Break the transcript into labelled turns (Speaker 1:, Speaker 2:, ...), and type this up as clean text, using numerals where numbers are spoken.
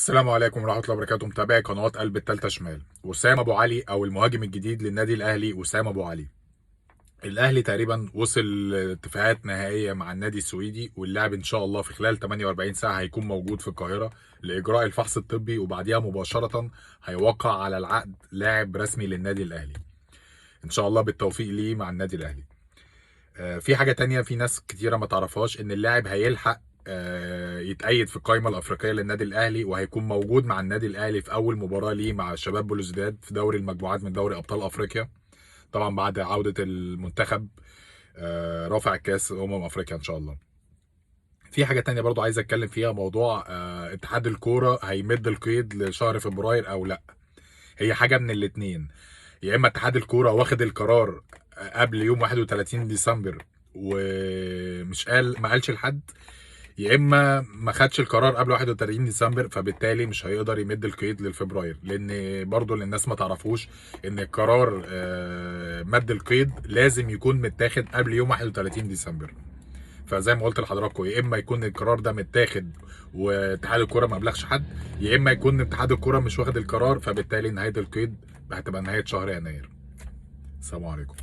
Speaker 1: السلام عليكم ورحمة الله وبركاته. متابعي قناة قلب التالتة شمال. وسام أبو علي أو المهاجم الجديد للنادي الأهلي وسام أبو علي. الأهلي تقريبا وصل اتفاقات نهائية مع النادي السويدي، واللاعب إن شاء الله في خلال 48 ساعة هيكون موجود في القاهرة لإجراء الفحص الطبي، وبعديها مباشرة هيوقع على العقد لاعب رسمي للنادي الأهلي. إن شاء الله بالتوفيق ليه مع النادي الأهلي. في حاجة تانية، في ناس كتيرة ما تعرفهاش ان اللاعب هيلحق يتأيد في القائمة الأفريقية للنادي الأهلي، وهيكون موجود مع النادي الأهلي في أول مباراة ليه مع شباب بلوزداد في دوري المجموعات من دوري أبطال أفريقيا، طبعا بعد عودة المنتخب رافع الكاس أفريقيا إن شاء الله. في حاجة تانية برضو عايز أتكلم فيها، موضوع اتحاد الكورة هيمد القيد لشهر فبراير أو لأ. هي حاجة من الاتنين، يا اما اتحاد الكوره واخد القرار قبل يوم 31 ديسمبر ومش ما قالش لحد، يا اما ما خدش القرار قبل 31 ديسمبر، فبالتالي مش هيقدر يمد القيد للفبراير. لان برضو للناس ما تعرفوش ان القرار مد القيد لازم يكون متاخد قبل يوم 31 ديسمبر. فزي ما قلت لحضراتكم، يا اما يكون القرار ده متاخد واتحاد الكوره ما ابلغش حد، يا اما يكون اتحاد الكوره مش واخد القرار، فبالتالي نهايه القيد هتبقى نهايه شهر يناير. السلام عليكم.